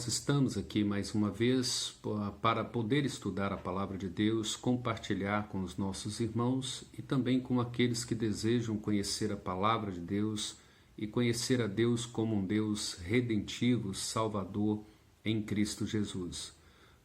nós estamos aqui mais uma vez para poder estudar a Palavra de Deus, compartilhar com os nossos irmãos e também com aqueles que desejam conhecer a Palavra de Deus e conhecer a Deus como um Deus redentivo, salvador em Cristo Jesus.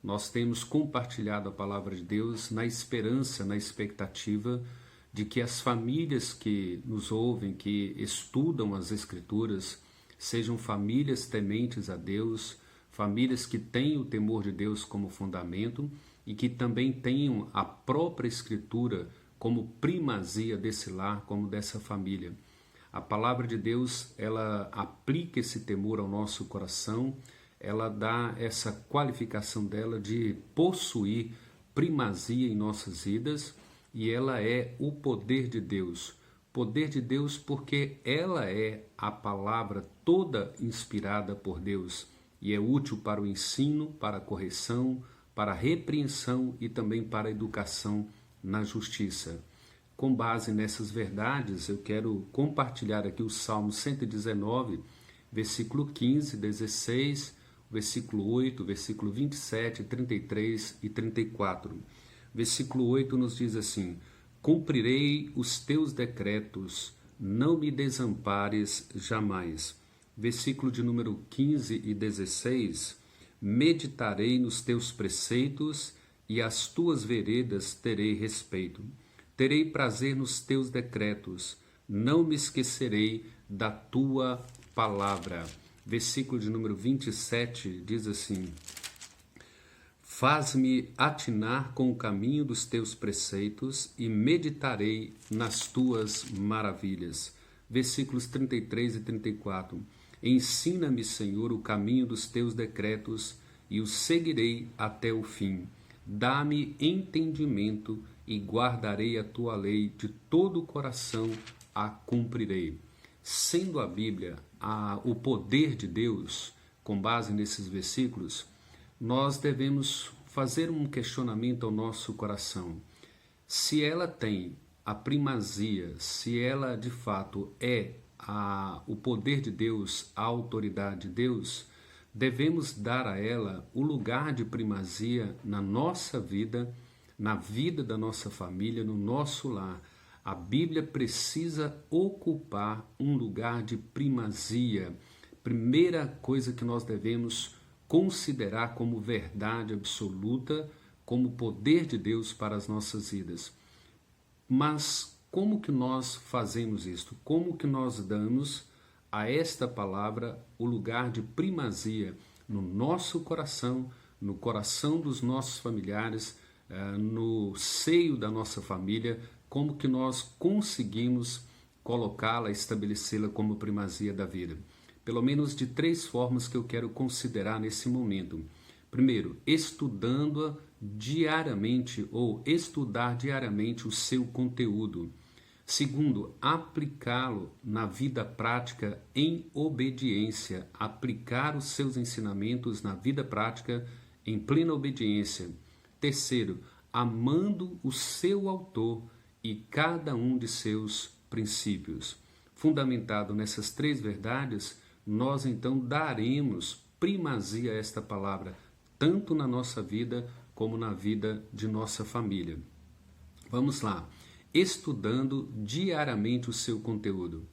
Nós temos compartilhado a Palavra de Deus na esperança, na expectativa de que as famílias que nos ouvem, que estudam as Escrituras, sejam famílias tementes a Deus, famílias que tenham o temor de Deus como fundamento e que também tenham a própria Escritura como primazia desse lar, como dessa família. A palavra de Deus, ela aplica esse temor ao nosso coração, ela dá essa qualificação dela de possuir primazia em nossas vidas e ela é o poder de Deus. Poder de Deus porque ela é a palavra toda inspirada por Deus e é útil para o ensino, para a correção, para a repreensão e também para a educação na justiça. Com base nessas verdades, eu quero compartilhar aqui o Salmo 119, versículo 15, 16, versículo 8, versículo 27, 33 e 34. Versículo 8 nos diz assim: cumprirei os teus decretos, não me desampares jamais. Versículo de número 15 e 16, meditarei nos teus preceitos e às tuas veredas terei respeito. Terei prazer nos teus decretos, não me esquecerei da tua palavra. Versículo de número 27 diz assim: faz-me atinar com o caminho dos teus preceitos e meditarei nas tuas maravilhas. Versículos 33 e 34. Ensina-me, Senhor, o caminho dos teus decretos e o seguirei até o fim. Dá-me entendimento e guardarei a tua lei, de todo o coração a cumprirei. Sendo a Bíblia o poder de Deus, com base nesses versículos, nós devemos fazer um questionamento ao nosso coração. Se ela tem a primazia, se ela de fato é o poder de Deus, a autoridade de Deus, devemos dar a ela o lugar de primazia na nossa vida, na vida da nossa família, no nosso lar. A Bíblia precisa ocupar um lugar de primazia. Primeira coisa que nós devemos considerar como verdade absoluta, como poder de Deus para as nossas vidas. Mas como que nós fazemos isto? Como que nós damos a esta palavra o lugar de primazia no nosso coração, no coração dos nossos familiares, no seio da nossa família? Como que nós conseguimos colocá-la, estabelecê-la como primazia da vida? Pelo menos de 3 formas que eu quero considerar nesse momento. Primeiro, estudando-a diariamente ou estudar diariamente o seu conteúdo. Segundo, aplicá-lo na vida prática em obediência, aplicar os seus ensinamentos na vida prática em plena obediência. Terceiro, amando o seu autor e cada um de seus princípios. Fundamentado nessas 3 verdades, nós então daremos primazia a esta palavra, tanto na nossa vida como na vida de nossa família. Vamos lá, estudando diariamente o seu conteúdo.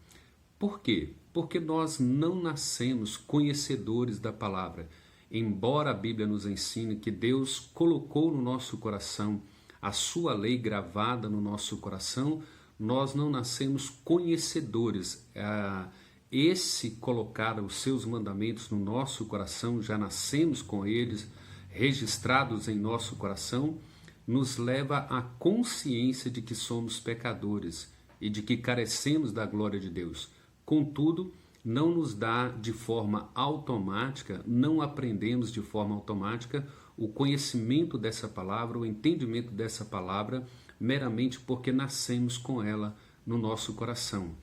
Por quê? Porque nós não nascemos conhecedores da palavra. Embora a Bíblia nos ensine que Deus colocou no nosso coração a sua lei gravada no nosso coração, nós não nascemos conhecedores. Esse colocar os seus mandamentos no nosso coração, já nascemos com eles registrados em nosso coração, nos leva à consciência de que somos pecadores e de que carecemos da glória de Deus. Contudo, não nos dá de forma automática, não aprendemos de forma automática o conhecimento dessa palavra, o entendimento dessa palavra, meramente porque nascemos com ela no nosso coração.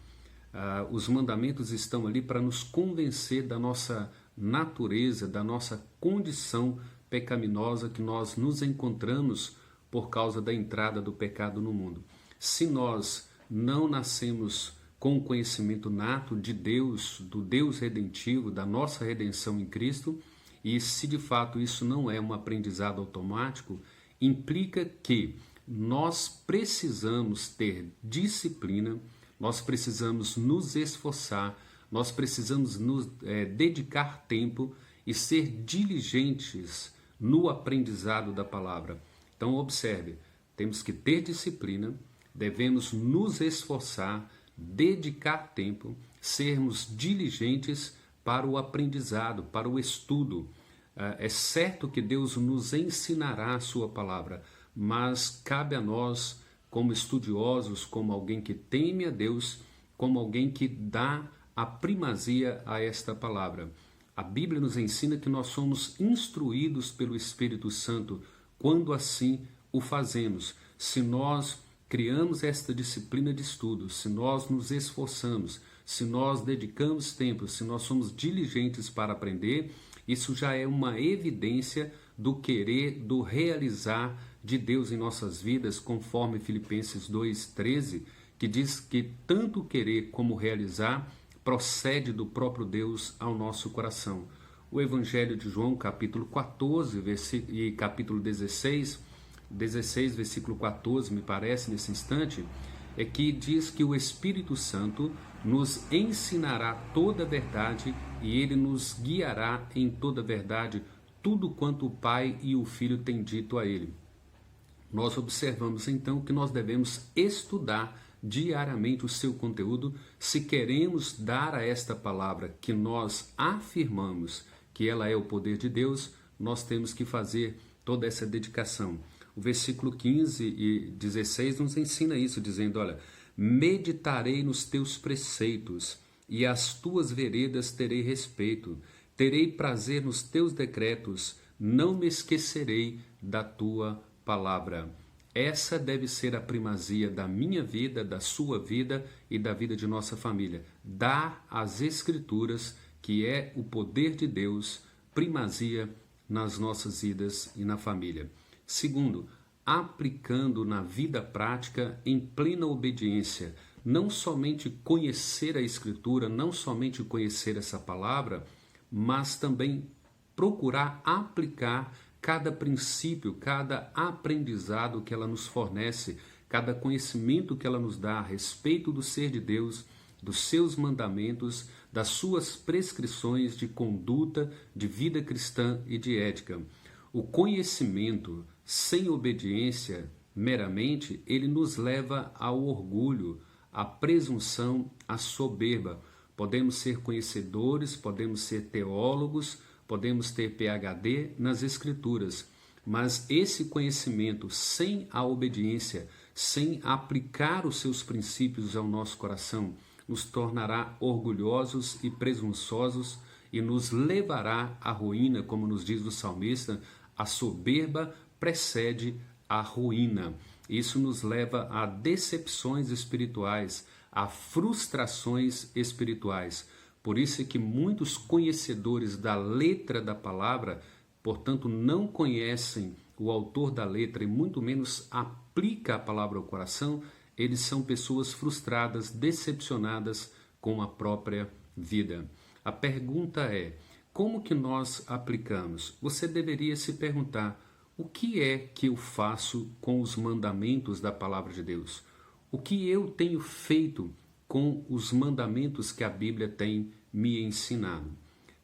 Os mandamentos estão ali para nos convencer da nossa natureza, da nossa condição pecaminosa que nós nos encontramos por causa da entrada do pecado no mundo. Se nós não nascemos com o conhecimento nato de Deus, do Deus redentivo, da nossa redenção em Cristo, E se de fato isso não é um aprendizado automático, implica que nós precisamos ter disciplina, nós precisamos nos esforçar, nós precisamos nos dedicar tempo e ser diligentes no aprendizado da palavra. Então observe, temos que ter disciplina, devemos nos esforçar, dedicar tempo, sermos diligentes para o aprendizado, para o estudo. É certo que Deus nos ensinará a sua palavra, mas cabe a nós, como estudiosos, como alguém que teme a Deus, como alguém que dá a primazia a esta palavra. A Bíblia nos ensina que nós somos instruídos pelo Espírito Santo quando assim o fazemos. Se nós criamos esta disciplina de estudo, se nós nos esforçamos, se nós dedicamos tempo, se nós somos diligentes para aprender, isso já é uma evidência do querer, do realizar de Deus em nossas vidas, conforme Filipenses 2,13, que diz que tanto querer como realizar procede do próprio Deus ao nosso coração. O Evangelho de João, capítulo 14 e capítulo 16, versículo 14, me parece, nesse instante, é que diz que o Espírito Santo nos ensinará toda a verdade e ele nos guiará em toda a verdade, tudo quanto o Pai e o Filho têm dito a ele. Nós observamos então que nós devemos estudar diariamente o seu conteúdo se queremos dar a esta palavra que nós afirmamos que ela é o poder de Deus, nós temos que fazer toda essa dedicação. O versículo 15 e 16 nos ensina isso, dizendo, olha, meditarei nos teus preceitos e às tuas veredas terei respeito, terei prazer nos teus decretos, não me esquecerei da tua palavra. Essa deve ser a primazia da minha vida, da sua vida e da vida de nossa família. Dar às Escrituras, que é o poder de Deus, primazia nas nossas vidas e na família. Segundo, aplicando na vida prática em plena obediência. Não somente conhecer a Escritura, não somente conhecer essa palavra, mas também procurar aplicar cada princípio, cada aprendizado que ela nos fornece, cada conhecimento que ela nos dá a respeito do ser de Deus, dos seus mandamentos, das suas prescrições de conduta, de vida cristã e de ética. O conhecimento sem obediência meramente, ele nos leva ao orgulho, à presunção, à soberba. Podemos ser conhecedores, podemos ser teólogos, podemos ter PhD nas Escrituras, mas esse conhecimento sem a obediência, sem aplicar os seus princípios ao nosso coração, nos tornará orgulhosos e presunçosos e nos levará à ruína, como nos diz o salmista, a soberba precede a ruína. Isso nos leva a decepções espirituais, a frustrações espirituais. Por isso é que muitos conhecedores da letra da palavra, portanto, não conhecem o autor da letra e muito menos aplica a palavra ao coração, eles são pessoas frustradas, decepcionadas com a própria vida. A pergunta é, como que nós aplicamos? Você deveria se perguntar, o que é que eu faço com os mandamentos da palavra de Deus? O que eu tenho feito com os mandamentos que a Bíblia tem me ensinado?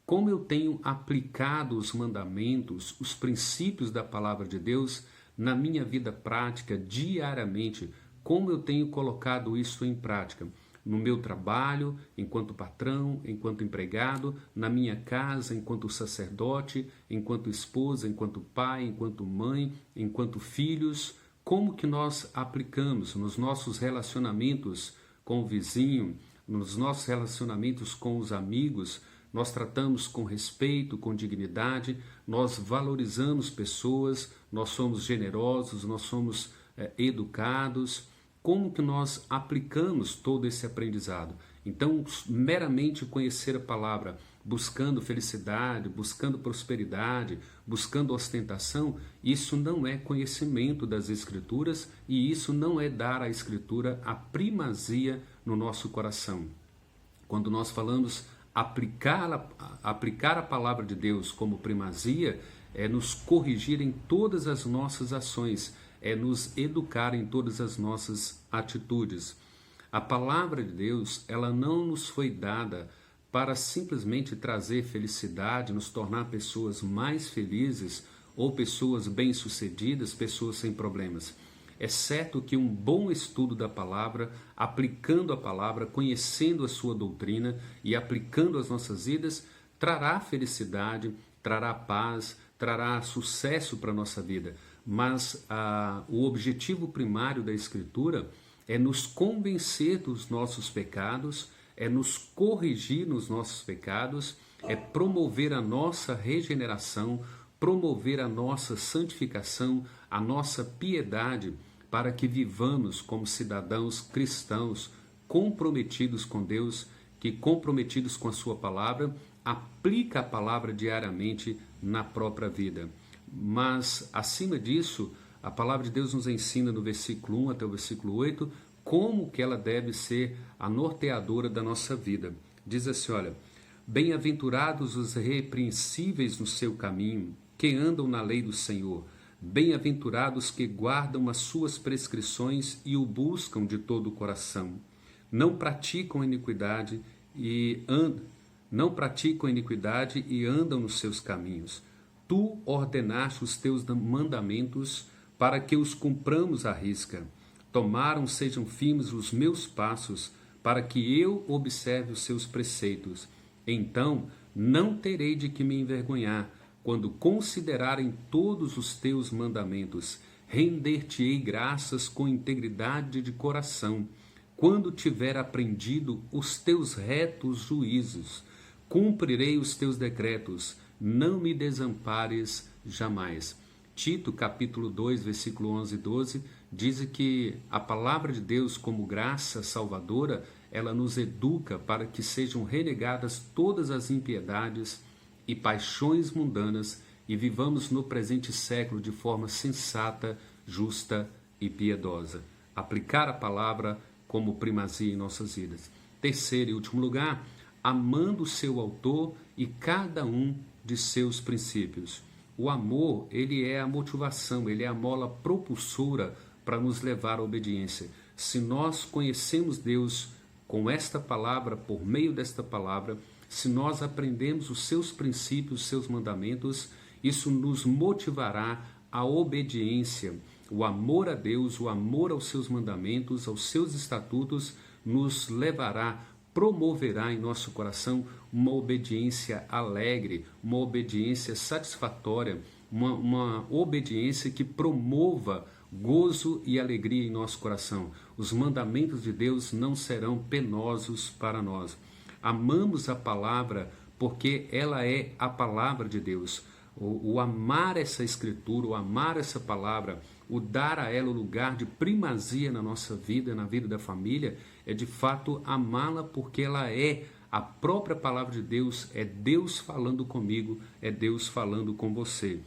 Como eu tenho aplicado os mandamentos, os princípios da palavra de Deus na minha vida prática, diariamente? Como eu tenho colocado isso em prática? No meu trabalho, enquanto patrão, enquanto empregado, na minha casa, enquanto sacerdote, enquanto esposa, enquanto pai, enquanto mãe, enquanto filhos? Como que nós aplicamos nos nossos relacionamentos com o vizinho, nos nossos relacionamentos com os amigos? Nós tratamos com respeito, com dignidade, nós valorizamos pessoas, nós somos generosos, nós somos educados. Como que nós aplicamos todo esse aprendizado? Então, meramente conhecer a palavra, buscando felicidade, buscando prosperidade, buscando ostentação, isso não é conhecimento das Escrituras e isso não é dar à Escritura a primazia no nosso coração. Quando nós falamos Aplicar a palavra de Deus como primazia é nos corrigir em todas as nossas ações, é nos educar em todas as nossas atitudes. A palavra de Deus, ela não nos foi dada para simplesmente trazer felicidade, nos tornar pessoas mais felizes ou pessoas bem-sucedidas, pessoas sem problemas. É certo que um bom estudo da palavra, aplicando a palavra, conhecendo a sua doutrina e aplicando às nossas vidas, trará felicidade, trará paz, trará sucesso para a nossa vida. Mas o objetivo primário da Escritura é nos convencer dos nossos pecados, é nos corrigir nos nossos pecados, é promover a nossa regeneração, promover a nossa santificação, a nossa piedade, para que vivamos como cidadãos cristãos comprometidos com Deus, que comprometidos com a sua palavra, aplica a palavra diariamente na própria vida. Mas, acima disso, a palavra de Deus nos ensina no versículo 1 até o versículo 8, como que ela deve ser a norteadora da nossa vida. Diz assim, olha, bem-aventurados os irrepreensíveis no seu caminho, que andam na lei do Senhor. Bem-aventurados que guardam as suas prescrições e o buscam de todo o coração. Não praticam iniquidade e andam nos seus caminhos. Tu ordenaste os teus mandamentos para que os cumpramos à risca. Sejam firmes os meus passos, para que eu observe os seus preceitos. Então não terei de que me envergonhar, quando considerarem todos os teus mandamentos. Render-te-ei graças com integridade de coração, quando tiver aprendido os teus retos juízos. Cumprirei os teus decretos, não me desampares jamais. Tito, capítulo 2, versículo 11 e 12, diz que a palavra de Deus, como graça salvadora, ela nos educa para que sejam renegadas todas as impiedades e paixões mundanas e vivamos no presente século de forma sensata, justa e piedosa. Aplicar a palavra como primazia em nossas vidas. Terceiro e último lugar, amando o seu autor e cada um de seus princípios. O amor, ele é a motivação, ele é a mola propulsora para nos levar à obediência. Se nós conhecemos Deus com esta palavra, por meio desta palavra, se nós aprendemos os seus princípios, os seus mandamentos, isso nos motivará à obediência. O amor a Deus, o amor aos seus mandamentos, aos seus estatutos, nos levará, promoverá em nosso coração uma obediência alegre, uma obediência satisfatória, uma obediência que promova gozo e alegria em nosso coração. Os mandamentos de Deus não serão penosos para nós. Amamos a palavra porque ela é a palavra de Deus. O amar essa escritura, o amar essa palavra, o dar a ela o lugar de primazia na nossa vida, na vida da família, é de fato amá-la porque ela é a própria palavra de Deus, é Deus falando comigo, é Deus falando com você.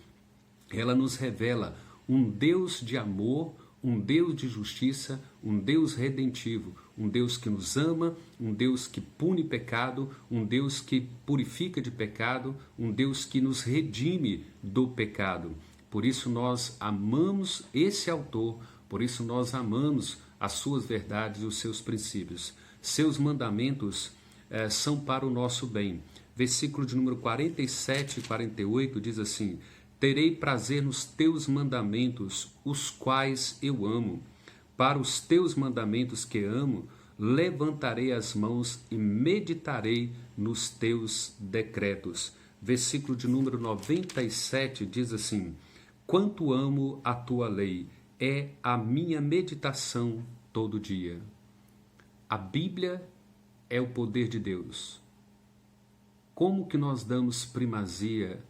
Ela nos revela um Deus de amor, um Deus de justiça, um Deus redentivo, um Deus que nos ama, um Deus que pune pecado, um Deus que purifica de pecado, um Deus que nos redime do pecado. Por isso nós amamos esse autor, por isso nós amamos as suas verdades e os seus princípios. Seus mandamentos são para o nosso bem. Versículo de número 47 e 48 diz assim: terei prazer nos teus mandamentos, os quais eu amo. Para os teus mandamentos que amo, levantarei as mãos e meditarei nos teus decretos. Versículo de número 97 diz assim: quanto amo a tua lei, é a minha meditação todo dia. A Bíblia é o poder de Deus. Como que nós damos primazia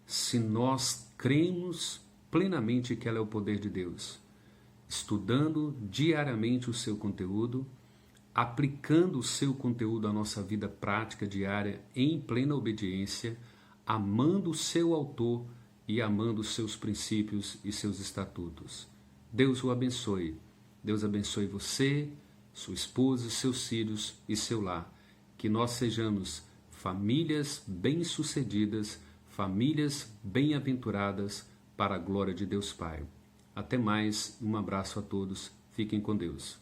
se nós cremos plenamente que ela é o poder de Deus? Estudando diariamente o seu conteúdo, aplicando o seu conteúdo à nossa vida prática diária em plena obediência, amando o seu autor e amando os seus princípios e seus estatutos. Deus o abençoe. Deus abençoe você, sua esposa, seus filhos e seu lar. Que nós sejamos famílias bem-sucedidas, famílias bem-aventuradas para a glória de Deus Pai. Até mais, um abraço a todos, fiquem com Deus.